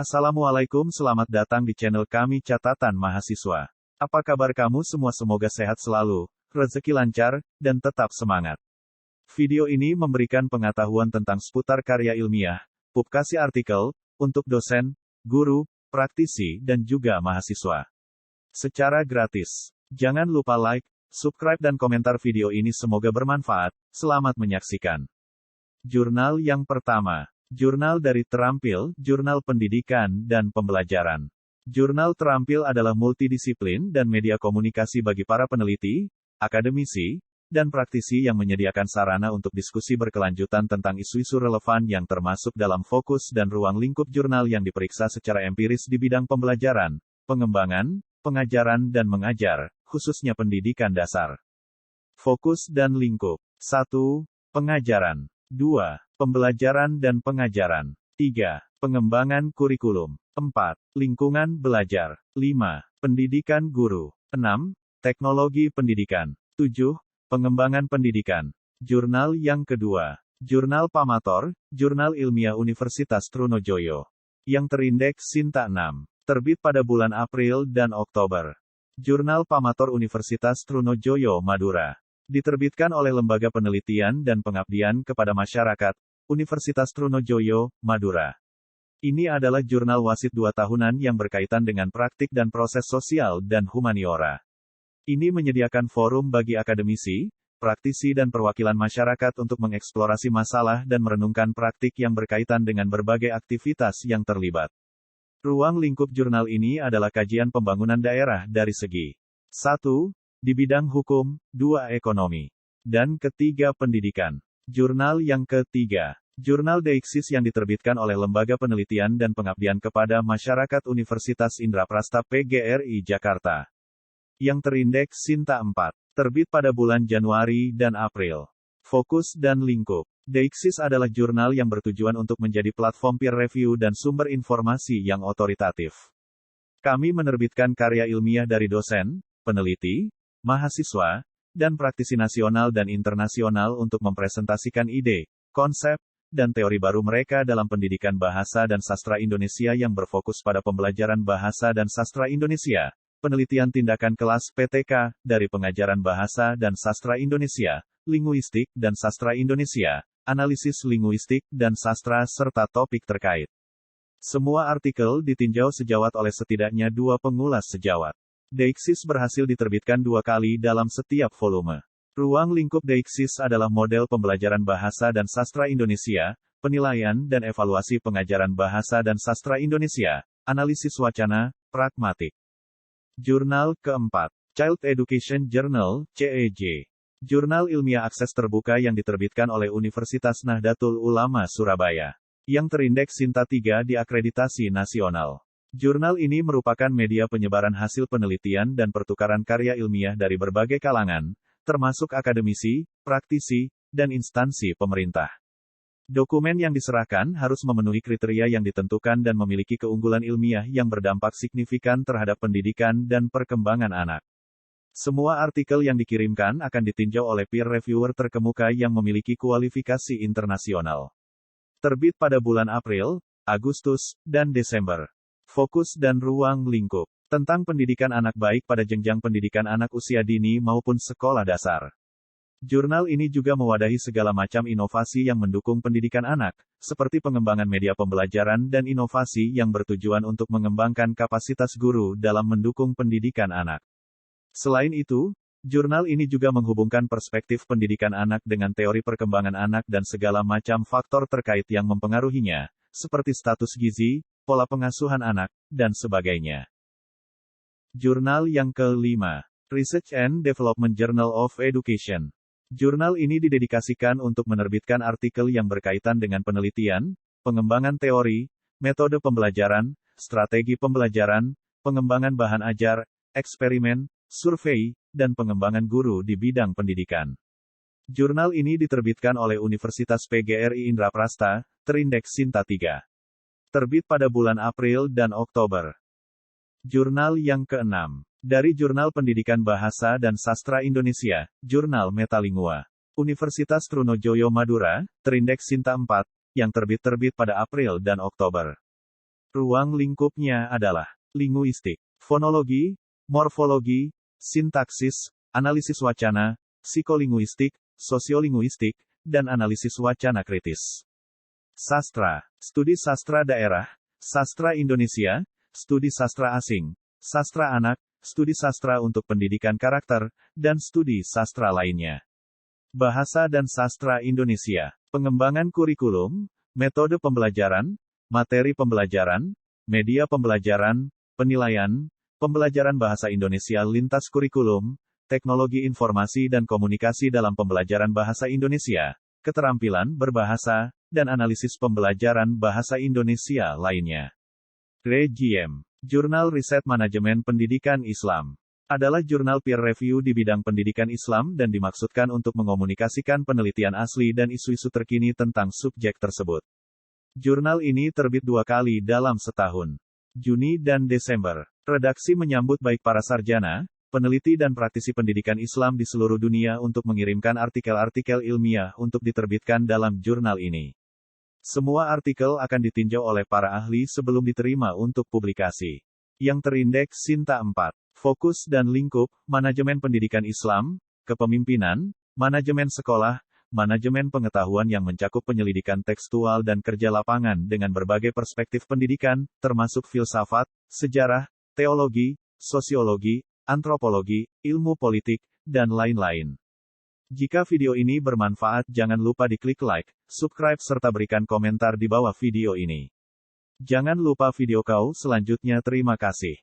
Assalamualaikum, selamat datang di channel kami Catatan Mahasiswa. Apa kabar kamu semua? Semoga sehat selalu, rezeki lancar, dan tetap semangat. Video ini memberikan pengetahuan tentang seputar karya ilmiah, publikasi artikel, untuk dosen, guru, praktisi, dan juga mahasiswa. Secara gratis. Jangan lupa like, subscribe dan komentar video ini, semoga bermanfaat. Selamat menyaksikan. Jurnal yang pertama. Jurnal dari Terampil, Jurnal Pendidikan dan Pembelajaran. Jurnal Terampil adalah multidisiplin dan media komunikasi bagi para peneliti, akademisi, dan praktisi yang menyediakan sarana untuk diskusi berkelanjutan tentang isu-isu relevan yang termasuk dalam fokus dan ruang lingkup jurnal yang diperiksa secara empiris di bidang pembelajaran, pengembangan, pengajaran dan mengajar, khususnya pendidikan dasar. Fokus dan lingkup. 1. Pengajaran. 2. Pembelajaran dan pengajaran. 3. Pengembangan kurikulum. 4. Lingkungan belajar. 5. Pendidikan guru. 6. Teknologi pendidikan. 7. Pengembangan pendidikan. Jurnal yang kedua. Jurnal Pamator, Jurnal Ilmiah Universitas Trunojoyo. Yang terindeks Sinta 6. Terbit pada bulan April dan Oktober. Jurnal Pamator Universitas Trunojoyo, Madura. Diterbitkan oleh Lembaga Penelitian dan Pengabdian kepada Masyarakat, Universitas Trunojoyo, Madura. Ini adalah jurnal wasit 2 tahunan yang berkaitan dengan praktik dan proses sosial dan humaniora. Ini menyediakan forum bagi akademisi, praktisi dan perwakilan masyarakat untuk mengeksplorasi masalah dan merenungkan praktik yang berkaitan dengan berbagai aktivitas yang terlibat. Ruang lingkup jurnal ini adalah kajian pembangunan daerah dari segi 1. Di bidang hukum, 2. Ekonomi, dan ketiga pendidikan. Jurnal yang ketiga. Jurnal Deixis yang diterbitkan oleh Lembaga Penelitian dan Pengabdian kepada Masyarakat Universitas Indraprasta PGRI Jakarta. Yang terindeks Sinta 4. Terbit pada bulan Januari dan April. Fokus dan lingkup. Deixis adalah jurnal yang bertujuan untuk menjadi platform peer review dan sumber informasi yang otoritatif. Kami menerbitkan karya ilmiah dari dosen, peneliti, mahasiswa, dan praktisi nasional dan internasional untuk mempresentasikan ide, konsep, dan teori baru mereka dalam pendidikan bahasa dan sastra Indonesia yang berfokus pada pembelajaran bahasa dan sastra Indonesia, penelitian tindakan kelas PTK, dari pengajaran bahasa dan sastra Indonesia, linguistik dan sastra Indonesia, analisis linguistik dan sastra serta topik terkait. Semua artikel ditinjau sejawat oleh setidaknya 2 pengulas sejawat. Deixis berhasil diterbitkan 2 kali dalam setiap volume. Ruang lingkup Deixis adalah model pembelajaran bahasa dan sastra Indonesia, penilaian dan evaluasi pengajaran bahasa dan sastra Indonesia, analisis wacana, pragmatik. Jurnal keempat. Child Education Journal, CEJ. Jurnal ilmiah akses terbuka yang diterbitkan oleh Universitas Nahdlatul Ulama Surabaya. Yang terindeks Sinta 3 di akreditasi nasional. Jurnal ini merupakan media penyebaran hasil penelitian dan pertukaran karya ilmiah dari berbagai kalangan, termasuk akademisi, praktisi, dan instansi pemerintah. Dokumen yang diserahkan harus memenuhi kriteria yang ditentukan dan memiliki keunggulan ilmiah yang berdampak signifikan terhadap pendidikan dan perkembangan anak. Semua artikel yang dikirimkan akan ditinjau oleh peer reviewer terkemuka yang memiliki kualifikasi internasional. Terbit pada bulan April, Agustus, dan Desember. Fokus dan ruang lingkup. Tentang pendidikan anak baik pada jenjang pendidikan anak usia dini maupun sekolah dasar. Jurnal ini juga mewadahi segala macam inovasi yang mendukung pendidikan anak, seperti pengembangan media pembelajaran dan inovasi yang bertujuan untuk mengembangkan kapasitas guru dalam mendukung pendidikan anak. Selain itu, jurnal ini juga menghubungkan perspektif pendidikan anak dengan teori perkembangan anak dan segala macam faktor terkait yang mempengaruhinya, seperti status gizi, pola pengasuhan anak, dan sebagainya. Jurnal yang kelima. Research and Development Journal of Education. Jurnal ini didedikasikan untuk menerbitkan artikel yang berkaitan dengan penelitian, pengembangan teori, metode pembelajaran, strategi pembelajaran, pengembangan bahan ajar, eksperimen, survei, dan pengembangan guru di bidang pendidikan. Jurnal ini diterbitkan oleh Universitas PGRI Indraprasta, terindeks Sinta 3. Terbit pada bulan April dan Oktober. Jurnal yang keenam. Dari Jurnal Pendidikan Bahasa dan Sastra Indonesia, Jurnal Metalingua. Universitas Trunojoyo Madura, terindeks Sinta 4, yang terbit pada April dan Oktober. Ruang lingkupnya adalah linguistik, fonologi, morfologi, sintaksis, analisis wacana, psikolinguistik, sosiolinguistik, dan analisis wacana kritis. Sastra, studi sastra daerah, sastra Indonesia, studi sastra asing, sastra anak, studi sastra untuk pendidikan karakter, dan studi sastra lainnya. Bahasa dan sastra Indonesia, pengembangan kurikulum, metode pembelajaran, materi pembelajaran, media pembelajaran, penilaian, pembelajaran bahasa Indonesia lintas kurikulum, teknologi informasi dan komunikasi dalam pembelajaran bahasa Indonesia, keterampilan berbahasa, dan analisis pembelajaran bahasa Indonesia lainnya. Regiem, Jurnal Riset Manajemen Pendidikan Islam, adalah jurnal peer review di bidang pendidikan Islam dan dimaksudkan untuk mengomunikasikan penelitian asli dan isu-isu terkini tentang subjek tersebut. Jurnal ini terbit 2 kali dalam setahun, Juni dan Desember. Redaksi menyambut baik para sarjana, peneliti dan praktisi pendidikan Islam di seluruh dunia untuk mengirimkan artikel-artikel ilmiah untuk diterbitkan dalam jurnal ini. Semua artikel akan ditinjau oleh para ahli sebelum diterima untuk publikasi. Yang terindeks Sinta 4. Fokus dan lingkup, manajemen pendidikan Islam, kepemimpinan, manajemen sekolah, manajemen pengetahuan yang mencakup penyelidikan tekstual dan kerja lapangan dengan berbagai perspektif pendidikan, termasuk filsafat, sejarah, teologi, sosiologi, antropologi, ilmu politik, dan lain-lain. Jika video ini bermanfaat, jangan lupa diklik like, subscribe serta berikan komentar di bawah video ini. Jangan lupa video kau selanjutnya. Terima kasih.